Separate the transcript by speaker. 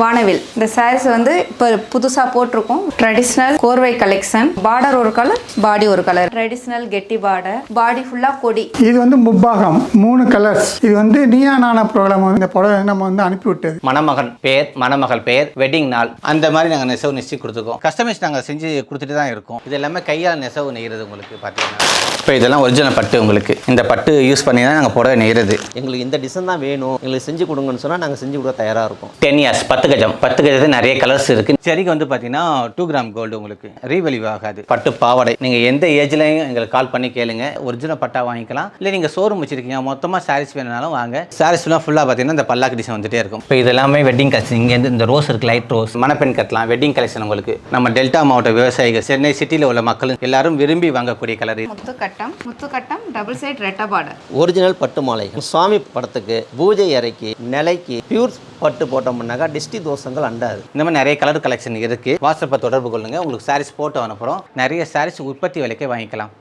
Speaker 1: வானவில் இந்த சாரீஸ் வந்து இப்போ புதுசாக போட்டிருக்கோம். ட்ரெடிஷ்னல் கோர்வை கலெக்ஷன். பார்டர் ஒரு கலர், பாடி ஒரு கலர். ட்ரெடிஷ்னல் கெட்டி பார்டர், பாடி ஃபுல்லாக கொடி.
Speaker 2: இது வந்து முப்பாகம் 3 கலர்ஸ். இது வந்து நீயானான ப்ரோக்ராம் இந்த புடவை நம்ம வந்து அனுப்பிவிட்டது.
Speaker 3: மணமகன் பேர், மணமகள் பேர், வெட்டிங் நாள் அந்த மாதிரி நாங்கள் நெசவு நெசி கொடுத்துருக்கோம். கஸ்டமைஸ் நாங்கள் செஞ்சு கொடுத்துட்டு தான் இருக்கோம். இது எல்லாமே கையால் நெசவு நெய்கிறது உங்களுக்கு பார்த்தீங்கன்னா. இப்போ இதெல்லாம் ஒரிஜினல் பட்டு. உங்களுக்கு இந்த பட்டு யூஸ் பண்ணி தான் நாங்கள் புடவை நெய்கிறது.
Speaker 4: எங்களுக்கு இந்த டிசைன் தான் வேணும், எங்களுக்கு செஞ்சு கொடுங்கன்னு சொன்னால் நாங்கள் செஞ்சு கொடுக்க தயாராக இருக்கும்.
Speaker 3: 10 இயர்ஸ் 10 கஜம் 10 கஜத்தில் நிறைய கலர்ஸ் இருக்குது. சரிக்கு வந்து பார்த்தீங்கன்னா 2 கிராம் கோல்டு உங்களுக்கு ரீவெலிவ் ஆகாது. பட்டு பாவாடை நீங்கள் எந்த ஏஜ்லையும் எங்களுக்கு கால் பண்ணி கேளுங்க. ஒரிஜினல் பட்டா வாங்கிக்கலாம். இல்லை நீங்கள் ஷோரூம் வச்சிருக்கீங்க மொத்தமாக சாரீஸ் வேணுனாலும் வாங்க. சாரீஸ்லாம் ஃபுல்லாக பார்த்தீங்கன்னா இந்த பல்லாக்கு டிசைன் வந்துட்டே இருக்கும். இப்போ இதெல்லாமே வெட்டிங் கலெக்ஷன். இங்கேருந்து இந்த ரோஸ் இருக்குது, லைட் ரோஸ், மணப்பெண் கட்டலாம். வெட்டிங் கலெக்ஷன் உங்களுக்கு நம்ம டெல்டா மாவட்ட விவசாயிகள், சென்னை சிட்டியில் உள்ள மக்கள் எல்லாரும் விரும்பி வாங்கக்கூடிய கலர்.
Speaker 1: முத்துக்கட்டம் டபுள் சைட் ரெட்டை பார்டர்.
Speaker 4: ஒரிஜினல் பட்டு மாலை சுவாமி படத்துக்கு, பூஜை அறைக்கு, நிலைக்கு பியூர் பட்டு போட்டோம்னாக்கா டிஸ்டி தோஷங்கள் அண்டாது.
Speaker 3: இந்த மாதிரி நிறைய கலர் கலெக்ஷன் இருக்குது. வாட்ஸ்அப்பை தொடர்பு கொள்ளுங்கள். உங்களுக்கு சாரீஸ் போட்டு அனுப்புகிறோம். நிறைய சாரீஸ் உற்பத்தி விலைக்கே வாங்கிக்கலாம்.